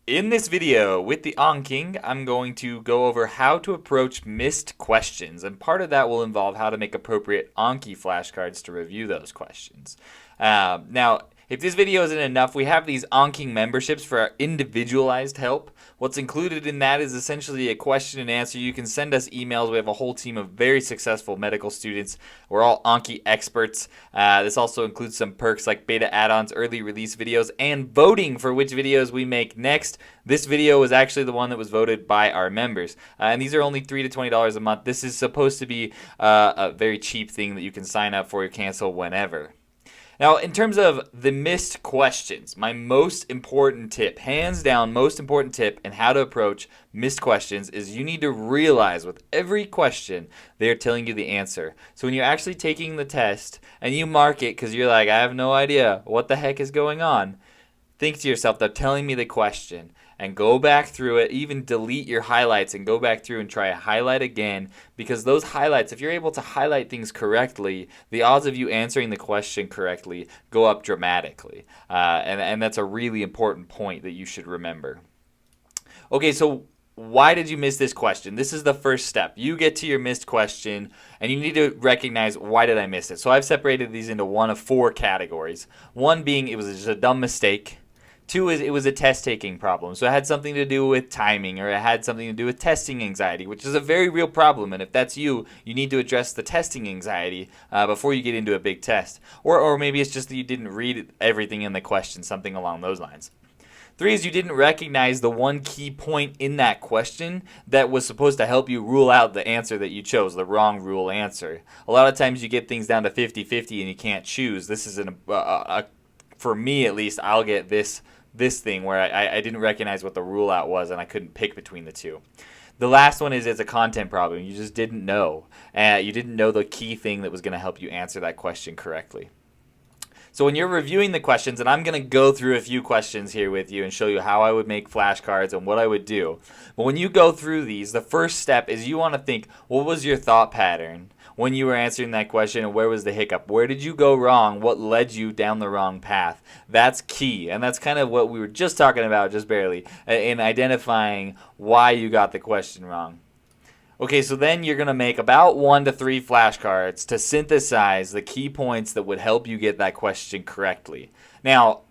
In this video with the AnKing, I'm going to go over how to approach missed questions, and part of that will involve how to make appropriate Anki flashcards to review those questions. Now, if this video isn't enough, we have these AnKing memberships for our individualized help. What's included in that is essentially a question and answer. You can send us emails. We have a whole team of very successful medical students. We're all Anki experts. This also includes some perks like beta add-ons, early release videos, and voting for which videos we make next. This video was actually the one that was voted by our members. And these are only $3 to $20 a month. This is supposed to be a very cheap thing that you can sign up for or cancel whenever. Now, in terms of the missed questions, my most important tip, hands down, most important tip in how to approach missed questions is you need to realize with every question they're telling you the answer. So when you're actually taking the test and you mark it because you're like, I have no idea what the heck is going on, think to yourself, they're telling me the question, and go back through it, even delete your highlights and go back through and try a highlight again, because those highlights, if you're able to highlight things correctly, the odds of you answering the question correctly go up dramatically. And that's a really important point that you should remember. Okay, so why did you miss this question? This is the first step. You get to your missed question and you need to recognize, why did I miss it? So I've separated these into one of four categories. One being it was just a dumb mistake. Two is it was a test taking problem. So it had something to do with timing, or it had something to do with testing anxiety, which is a very real problem. And if that's you, you need to address the testing anxiety before you get into a big test. Or maybe it's just that you didn't read everything in the question, something along those lines. Three is you didn't recognize the one key point in that question that was supposed to help you rule out the answer that you chose, the wrong rule answer. A lot of times you get things down to 50-50 and you can't choose. This is for me at least, I'll get this thing where I didn't recognize what the rule out was and I couldn't pick between the two. The last one is it's a content problem. You just didn't know. You didn't know the key thing that was going to help you answer that question correctly. So when you're reviewing the questions, and I'm going to go through a few questions here with you and show you how I would make flashcards and what I would do. But when you go through these, the first step is you want to think, what was your thought pattern when you were answering that question, and where was the hiccup? Where did you go wrong? What led you down the wrong path? That's key, and that's kind of what we were just talking about, just barely, in identifying why you got the question wrong. Okay, so then you're going to make about 1 to 3 flashcards to synthesize the key points that would help you get that question correctly. Now,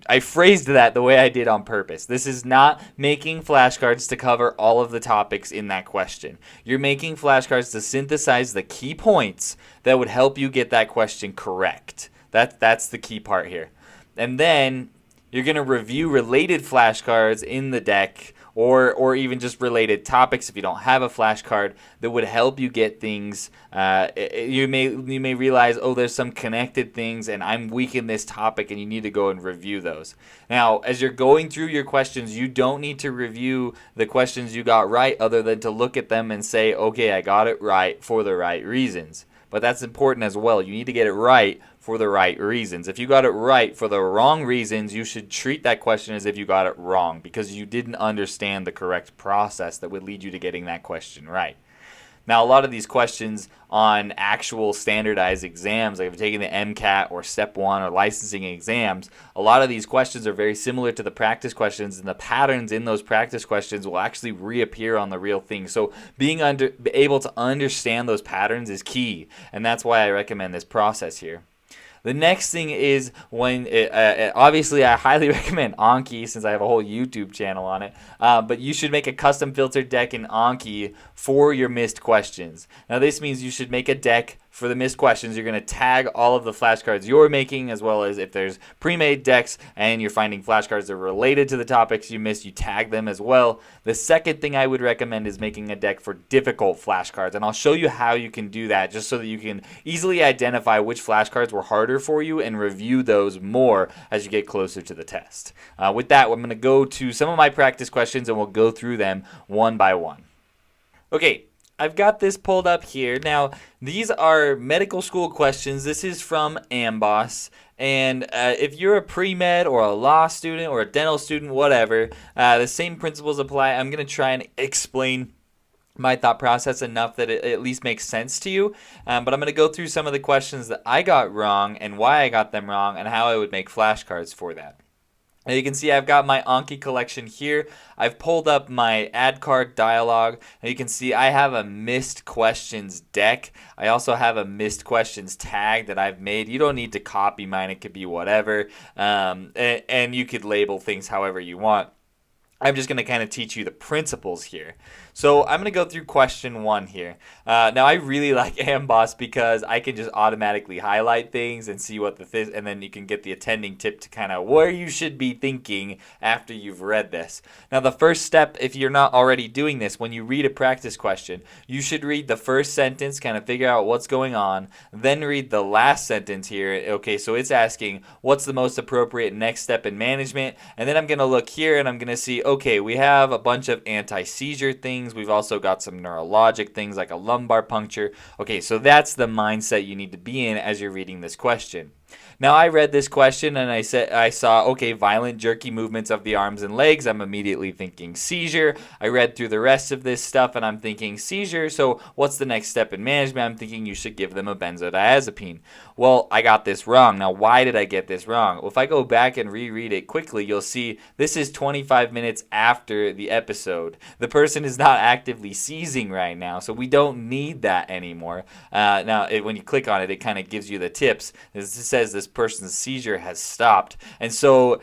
I phrased that the way I did on purpose. This is not making flashcards to cover all of the topics in that question. You're making flashcards to synthesize the key points that would help you get that question correct. That's the key part here. And then you're going to review related flashcards in the deck, or even just related topics if you don't have a flashcard that would help you get things. You may realize, oh, there's some connected things and I'm weak in this topic, and you need to go and review those. Now, as you're going through your questions, you don't need to review the questions you got right other than to look at them and say, okay, I got it right for the right reasons. But that's important as well. You need to get it right for the right reasons. If you got it right for the wrong reasons, you should treat that question as if you got it wrong, because you didn't understand the correct process that would lead you to getting that question right. Now, a lot of these questions on actual standardized exams, like if you're taking the MCAT or Step 1 or licensing exams, a lot of these questions are very similar to the practice questions, and the patterns in those practice questions will actually reappear on the real thing. So being able to understand those patterns is key, and that's why I recommend this process here. The next thing is when, obviously I highly recommend Anki since I have a whole YouTube channel on it, but you should make a custom filtered deck in Anki for your missed questions. Now this means you should make a deck for the missed questions. You're going to tag all of the flashcards you're making, as well as if there's pre-made decks and you're finding flashcards that are related to the topics you missed, you tag them as well. The second thing I would recommend is making a deck for difficult flashcards, and I'll show you how you can do that just so that you can easily identify which flashcards were harder for you and review those more as you get closer to the test. With that, I'm going to go to some of my practice questions and we'll go through them one by one. Okay, I've got this pulled up here. Now, these are medical school questions. This is from AMBOSS. And if you're a pre-med or a law student or a dental student, whatever, the same principles apply. I'm going to try and explain my thought process enough that it at least makes sense to you. But I'm going to go through some of the questions that I got wrong and why I got them wrong and how I would make flashcards for that. And you can see I've got my Anki collection here. I've pulled up my add card dialog, and you can see I have a missed questions deck. I also have a missed questions tag that I've made. You don't need to copy mine. It could be whatever. And you could label things however you want. I'm just going to kind of teach you the principles here. So I'm going to go through question 1 here. Now I really like Amboss because I can just automatically highlight things and see what and then you can get the attending tip to kind of where you should be thinking after you've read this. Now the first step, if you're not already doing this, when you read a practice question, you should read the first sentence, kind of figure out what's going on, then read the last sentence here. Okay, so it's asking what's the most appropriate next step in management, and then I'm going to look here and I'm going to see, okay, we have a bunch of anti-seizure things. We've also got some neurologic things like a lumbar puncture. Okay, so that's the mindset you need to be in as you're reading this question. Now I read this question and I saw, okay, violent jerky movements of the arms and legs. I'm immediately thinking seizure. I read through the rest of this stuff and I'm thinking seizure. So what's the next step in management? I'm thinking you should give them a benzodiazepine. Well, I got this wrong. Now, why did I get this wrong? Well, if I go back and reread it quickly, you'll see this is 25 minutes after the episode. The person is not actively seizing right now, so we don't need that anymore. When you click on it, it kind of gives you the tips. It says this person's seizure has stopped. And so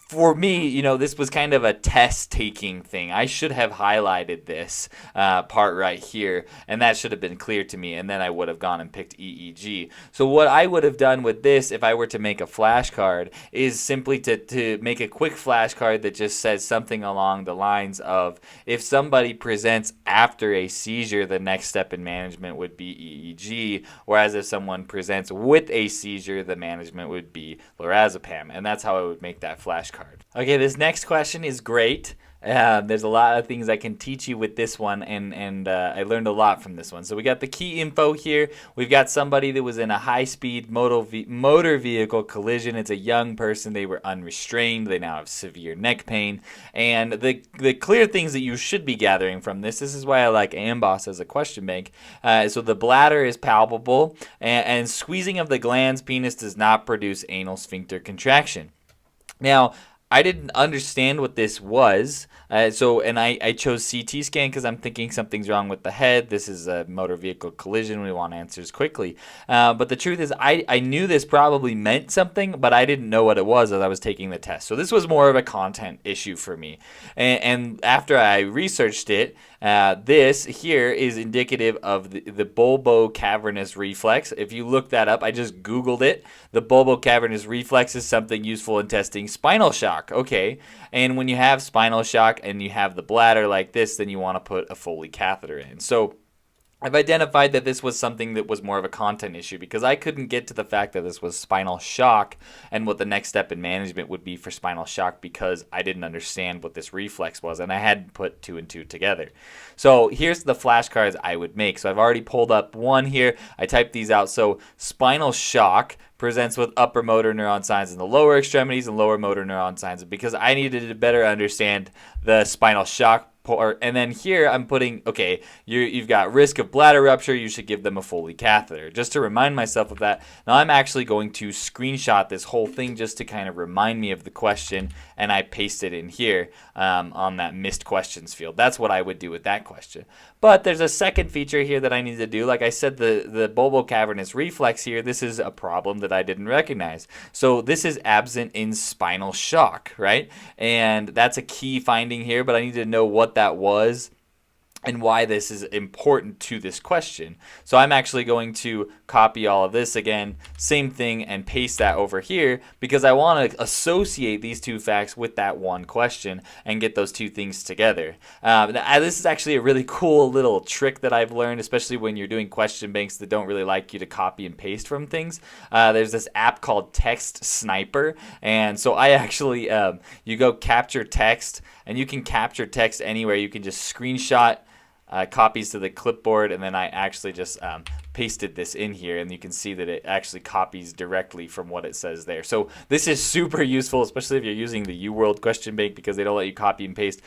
for me, this was kind of a test-taking thing. I should have highlighted this part right here, and that should have been clear to me, and then I would have gone and picked EEG. So what I would have done with this, if I were to make a flashcard, is simply to make a quick flashcard that just says something along the lines of, if somebody presents after a seizure, the next step in management would be EEG, whereas if someone presents with a seizure, the management would be lorazepam, and that's how I would make that flashcard. Okay, this next question is great. There's a lot of things I can teach you with this one, and I learned a lot from this one. So we got the key info here. We've got somebody that was in a high-speed motor vehicle collision. It's a young person. They were unrestrained. They now have severe neck pain. And the clear things that you should be gathering from this is why I like Amboss as a question bank. So the bladder is palpable, and squeezing of the glans penis does not produce anal sphincter contraction. Now, I didn't understand what this was, I chose CT scan because I'm thinking something's wrong with the head. This is a motor vehicle collision. We want answers quickly. But the truth is, I knew this probably meant something, but I didn't know what it was as I was taking the test. So this was more of a content issue for me. And after I researched it, this here is indicative of the bulbocavernous reflex. If you look that up, I just Googled it. The bulbocavernous reflex is something useful in testing spinal shock. Okay, and when you have spinal shock and you have the bladder like this, then you want to put a Foley catheter in. So I've identified that this was something that was more of a content issue because I couldn't get to the fact that this was spinal shock and what the next step in management would be for spinal shock because I didn't understand what this reflex was and I hadn't put 2 and 2 together. So here's the flashcards I would make. So I've already pulled up one here. I typed these out. So spinal shock presents with upper motor neuron signs in the lower extremities and lower motor neuron signs because I needed to better understand the spinal shock. And then here I'm putting, okay, you've got risk of bladder rupture. You should give them a Foley catheter. Just to remind myself of that, now I'm actually going to screenshot this whole thing just to kind of remind me of the question, and I paste it in here on that missed questions field. That's what I would do with that question. But there's a second feature here that I need to do. Like I said, the bulbocavernous reflex here, this is a problem that I didn't recognize. So this is absent in spinal shock, right? And that's a key finding here, but I need to know what that was and why this is important to this question. So I'm actually going to copy all of this again, same thing, and paste that over here because I want to associate these two facts with that one question and get those two things together. This is actually a really cool little trick that I've learned, especially when you're doing question banks that don't really like you to copy and paste from things. There's this app called Text Sniper, and so I actually, you go capture text, and you can capture text anywhere. You can just screenshot copies to the clipboard, and then I actually just pasted this in here, and you can see that it actually copies directly from what it says there. So this is super useful, especially if you're using the UWorld question bank because they don't let you copy and paste.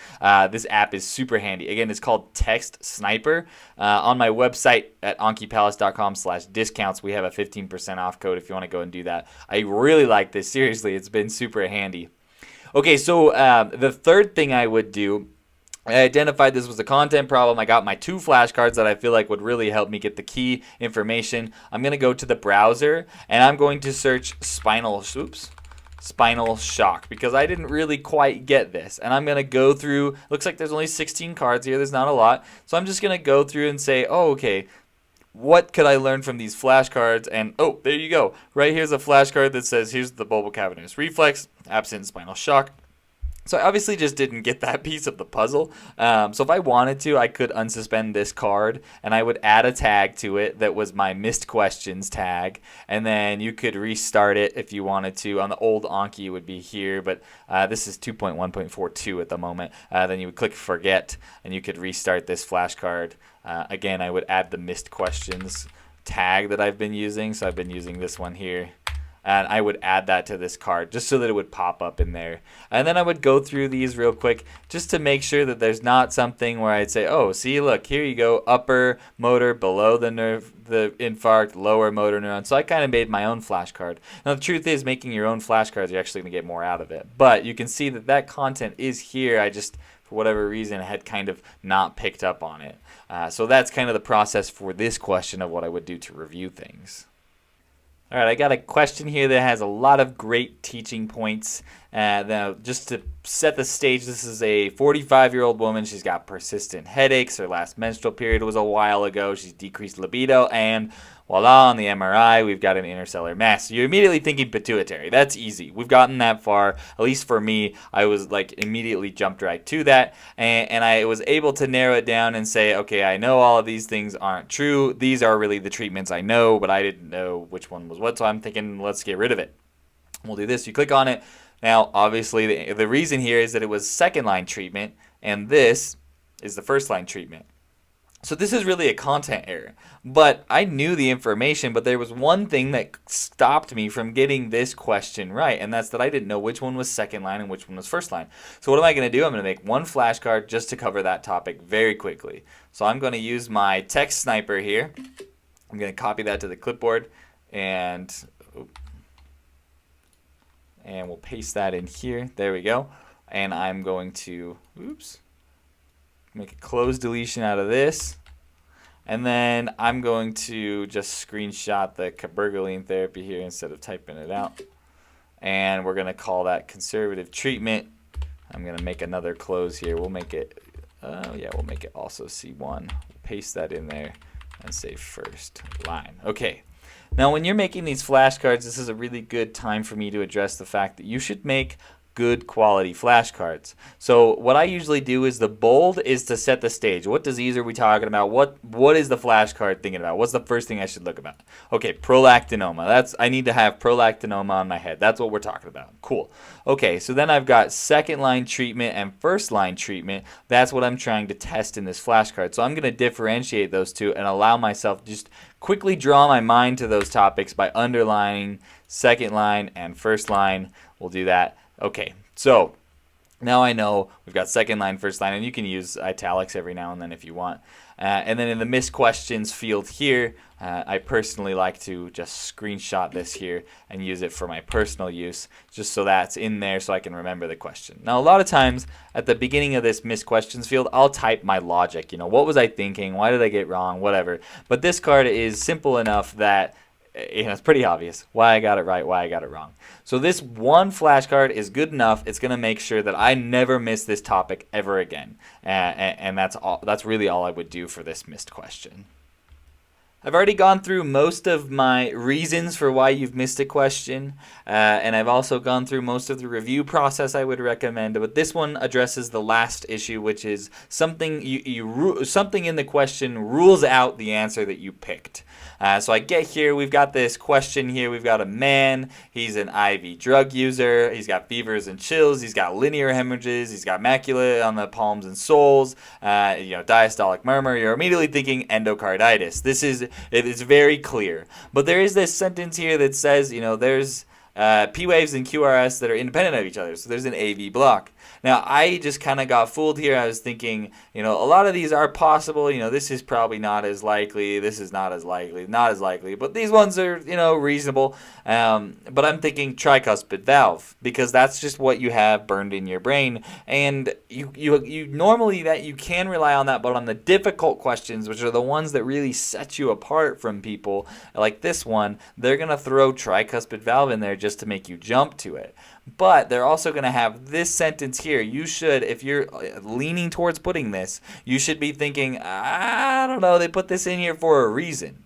This app is super handy. Again, it's called Text Sniper. On my website at ankipalace.com/discounts, we have a 15% off code if you want to go and do that. I really like this. Seriously, it's been super handy. Okay, so the third thing I would do, I identified this was a content problem. I got my 2 flashcards that I feel like would really help me get the key information. I'm going to go to the browser and I'm going to search spinal shock because I didn't really quite get this. And I'm going to go through, looks like there's only 16 cards here. There's not a lot. So I'm just going to go through and say, oh, okay, what could I learn from these flashcards? And oh, there you go. Right here's a flashcard that says, here's the bulbar cavernous reflex, absent spinal shock. So I obviously just didn't get that piece of the puzzle. So if I wanted to, I could unsuspend this card and I would add a tag to it that was my missed questions tag. And then you could restart it if you wanted to. On the old Anki, it would be here, but this is 2.1.42 at the moment. Then you would click forget and you could restart this flashcard. Again, I would add the missed questions tag that I've been using. So I've been using this one here. And I would add that to this card just so that it would pop up in there. And then I would go through these real quick just to make sure that there's not something where I'd say, oh, see, look, here you go, upper motor, below the nerve, the infarct, lower motor neuron. So I kind of made my own flashcard. Now, the truth is, making your own flashcards, you're actually going to get more out of it. But you can see that that content is here. I just, for whatever reason, had kind of not picked up on it. So that's kind of the process for this question of what I would do to review things. All right, I got a question here that has a lot of great teaching points. Now, just to set the stage, this is a 45-year-old woman. She's got persistent headaches. Her last menstrual period was a while ago. She's decreased libido, and voila, on the MRI, we've got an interstellar mass. So you're immediately thinking pituitary. That's easy. We've gotten that far. At least for me, I was like immediately jumped right to that, and I was able to narrow it down and say, okay, I know all of these things aren't true. These are really the treatments I know, but I didn't know which one was what, so I'm thinking, let's get rid of it. We'll do this. You click on it. Now, obviously, the reason here is that it was second-line treatment, and this is the first-line treatment. So this is really a content error. But I knew the information, but there was one thing that stopped me from getting this question right, and that's that I didn't know which one was second line and which one was first line. So what am I going to do? I'm going to make one flashcard just to cover that topic very quickly. So I'm going to use my text sniper here. I'm going to copy that to the clipboard, and we'll paste that in here. There we go. And I'm going to, make a close deletion out of this. And then I'm going to just screenshot the cabergoline therapy here instead of typing it out. And we're going to call that conservative treatment. I'm going to make another close here. We'll make it, we'll make it also C1. We'll paste that in there and say first line. Okay. Now, when you're making these flashcards, this is a really good time for me to address the fact that you should make good quality flashcards. So what I usually do is the bold is to set the stage. What disease are we talking about? What is the flashcard thinking about? What's the first thing I should look about? Okay, prolactinoma. I need to have prolactinoma on my head. That's what we're talking about. Cool. Okay, so then I've got second line treatment and first line treatment. That's what I'm trying to test in this flashcard. So I'm going to differentiate those two and allow myself to just quickly draw my mind to those topics by underlining second line and first line. We'll do that. Okay, so now I know we've got second line, first line, and you can use italics every now and then if you want. And then in the missed questions field here, I personally like to just screenshot this here and use it for my personal use, just so that's in there so I can remember the question. Now, a lot of times at the beginning of this missed questions field, I'll type my logic. What was I thinking? Why did I get wrong? Whatever. But this card is simple enough that it's pretty obvious why I got it right, why I got it wrong. So this one flashcard is good enough. It's going to make sure that I never miss this topic ever again. And that's all. That's really all I would do for this missed question. I've already gone through most of my reasons for why you've missed a question, and I've also gone through most of the review process I would recommend, but this one addresses the last issue, which is something something in the question rules out the answer that you picked. So I get here, we've got this question here, we've got a man, he's an IV drug user, he's got fevers and chills, he's got linear hemorrhages, he's got macula on the palms and soles, diastolic murmur. You're immediately thinking endocarditis. It's very clear. But there is this sentence here that says, there's P waves and QRS that are independent of each other. So there's an AV block. Now, I just kind of got fooled here. I was thinking, a lot of these are possible. This is probably not as likely. This is not as likely. But these ones are, reasonable. But I'm thinking tricuspid valve because that's just what you have burned in your brain. And you normally that you can rely on that, but on the difficult questions, which are the ones that really set you apart from people like this one, they're going to throw tricuspid valve in there just to make you jump to it. But they're also going to have this sentence here. You should, if you're leaning towards putting this, you should be thinking, I don't know, they put this in here for a reason.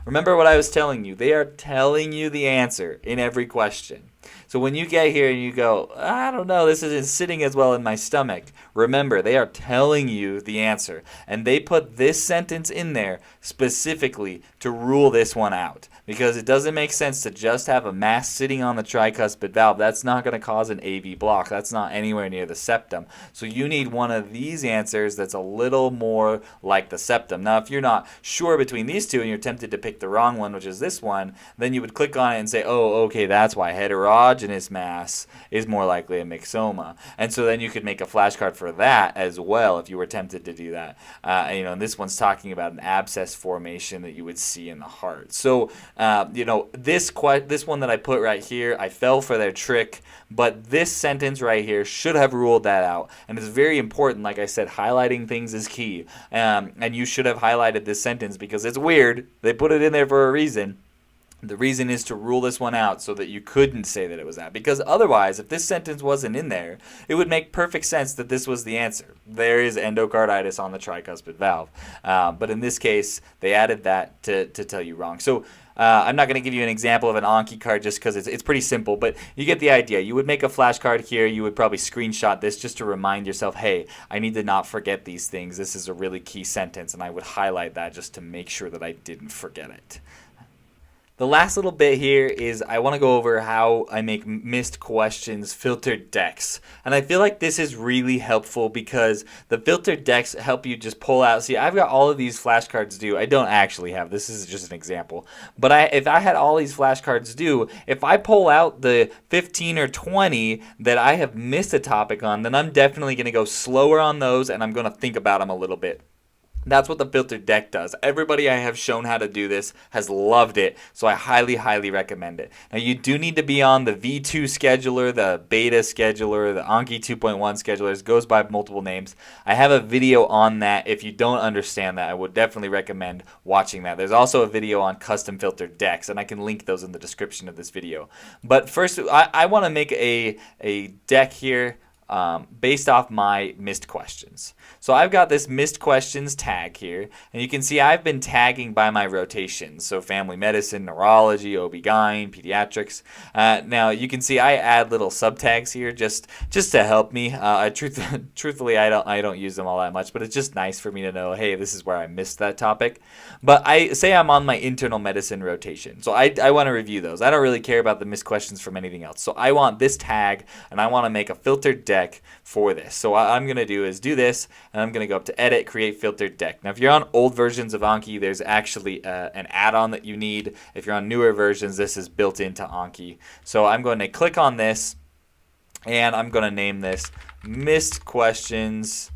Remember what I was telling you. They are telling you the answer in every question. So when you get here and you go, I don't know, this isn't sitting as well in my stomach. Remember, they are telling you the answer. And they put this sentence in there specifically to rule this one out. Because it doesn't make sense to just have a mass sitting on the tricuspid valve. That's not going to cause an AV block. That's not anywhere near the septum. So you need one of these answers that's a little more like the septum. Now, if you're not sure between these two and you're tempted to pick the wrong one, which is this one, then you would click on it and say, oh, okay, that's why heterogeneous mass is more likely a myxoma. And so then you could make a flashcard for that as well if you were tempted to do that. And this one's talking about an abscess formation that you would see in the heart. So this one that I put right here, I fell for their trick, but this sentence right here should have ruled that out. And it's very important, like I said, highlighting things is key. And you should have highlighted this sentence because it's weird. They put it in there for a reason. The reason is to rule this one out so that you couldn't say that it was that. Because otherwise, if this sentence wasn't in there, it would make perfect sense that this was the answer. There is endocarditis on the tricuspid valve. But in this case, they added that to tell you wrong. So I'm not going to give you an example of an Anki card just because it's pretty simple, but you get the idea. You would make a flashcard here. You would probably screenshot this just to remind yourself, hey, I need to not forget these things. This is a really key sentence, and I would highlight that just to make sure that I didn't forget it. The last little bit here is I want to go over how I make missed questions filtered decks. And I feel like this is really helpful because the filtered decks help you just pull out. See, I've got all of these flashcards due. I don't actually have. This is just an example. But if I had all these flashcards due, if I pull out the 15 or 20 that I have missed a topic on, then I'm definitely going to go slower on those and I'm going to think about them a little bit. That's what the filtered deck does. Everybody I have shown how to do this has loved it, so I highly, highly recommend it. Now, you do need to be on the V2 scheduler, the beta scheduler, the Anki 2.1 schedulers. It goes by multiple names. I have a video on that. If you don't understand that, I would definitely recommend watching that. There's also a video on custom filtered decks, and I can link those in the description of this video. But first, I want to make a deck here based off my missed questions. So I've got this missed questions tag here, and you can see I've been tagging by my rotations. So family medicine, neurology, OB-GYN, pediatrics. Now you can see I add little subtags here just to help me. Truthfully, I don't use them all that much, but it's just nice for me to know, hey, this is where I missed that topic. But I say I'm on my internal medicine rotation, so I want to review those. I don't really care about the missed questions from anything else. So I want this tag, and I want to make a filtered deck for this. So what I'm going to do is do this, and I'm going to go up to Edit, Create Filtered Deck. Now, if you're on old versions of Anki, there's actually an add-on that you need. If you're on newer versions, this is built into Anki. So I'm going to click on this, and I'm going to name this Missed Questions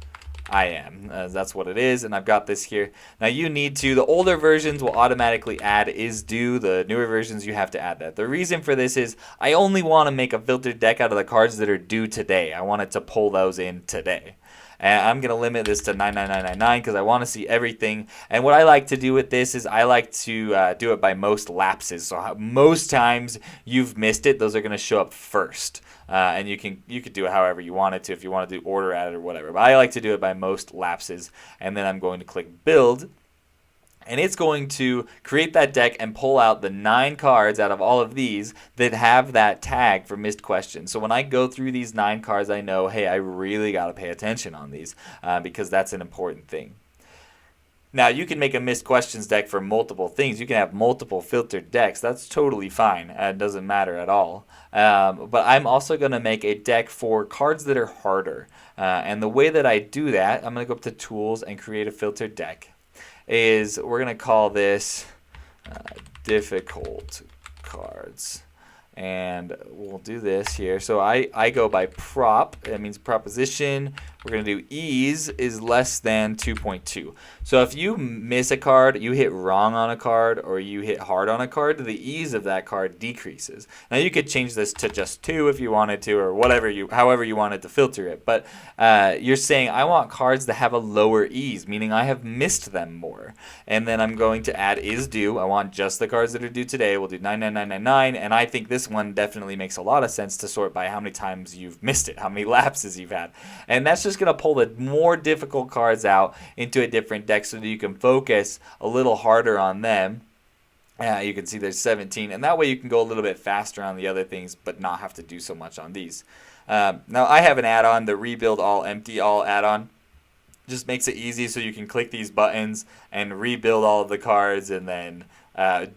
that's what it is, and I've got this here. Now you need to, the older versions will automatically add is due. The newer versions, you have to add that. The reason for this is I only want to make a filtered deck out of the cards that are due today. I want it to pull those in today. And I'm going to limit this to 99999 because I want to see everything. And what I like to do with this is I like to do it by most lapses. So most times you've missed it, those are going to show up first. And you could do it however you want it to, if you want to do order at it or whatever. But I like to do it by most lapses. And then I'm going to click Build. And it's going to create that deck and pull out the 9 cards out of all of these that have that tag for missed questions. So when I go through these 9 cards, I know, hey, I really got to pay attention on these because that's an important thing. Now, you can make a missed questions deck for multiple things. You can have multiple filtered decks. That's totally fine. It doesn't matter at all. But I'm also going to make a deck for cards that are harder. And the way that I do that, I'm going to go up to Tools and create a filtered deck. We're going to call this difficult cards. And we'll do this here. So I go by prop. That means proposition. We're going to do ease is less than 2.2. So if you miss a card, you hit wrong on a card, or you hit hard on a card, the ease of that card decreases. Now you could change this to just 2 if you wanted to, or however you wanted to filter it. But you're saying I want cards that have a lower ease, meaning I have missed them more. And then I'm going to add is due. I want just the cards that are due today. We'll do 99999, and I think this one definitely makes a lot of sense to sort by how many times you've missed it, how many lapses you've had. And that's just going to pull the more difficult cards out into a different deck so that you can focus a little harder on them. You can see there's 17, and that way you can go a little bit faster on the other things but not have to do so much on these. Now I have an add-on, the Rebuild All Empty All add-on. Just makes it easy so you can click these buttons and rebuild all of the cards, and then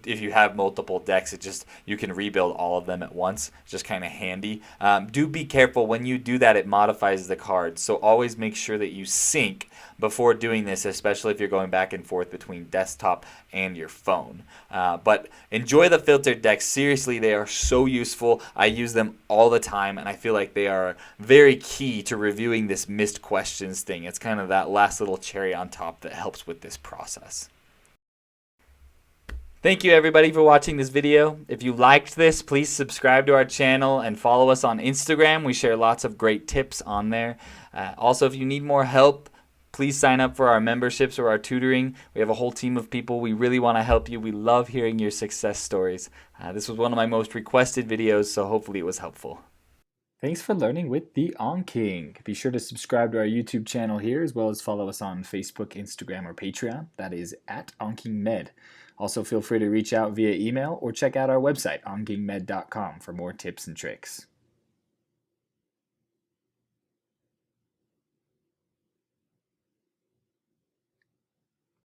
if you have multiple decks, you can rebuild all of them at once. It's just kind of handy. Do be careful when you do that, it modifies the cards, so always make sure that you sync before doing this, especially if you're going back and forth between desktop and your phone. But enjoy the filtered decks. Seriously, they are so useful. I use them all the time, and I feel like they are very key to reviewing this missed questions thing. It's kind of that last little cherry on top that helps with this process. Thank you everybody for watching this video. If you liked this, please subscribe to our channel and follow us on Instagram. We share lots of great tips on there. Also, if you need more help, please sign up for our memberships or our tutoring. We have a whole team of people. We really want to help you. We love hearing your success stories. This was one of my most requested videos, so hopefully it was helpful. Thanks for learning with the AnKing. Be sure to subscribe to our YouTube channel here, as well as follow us on Facebook, Instagram, or Patreon. That is at AnKingMed. Also, feel free to reach out via email or check out our website, ankingmed.com, for more tips and tricks.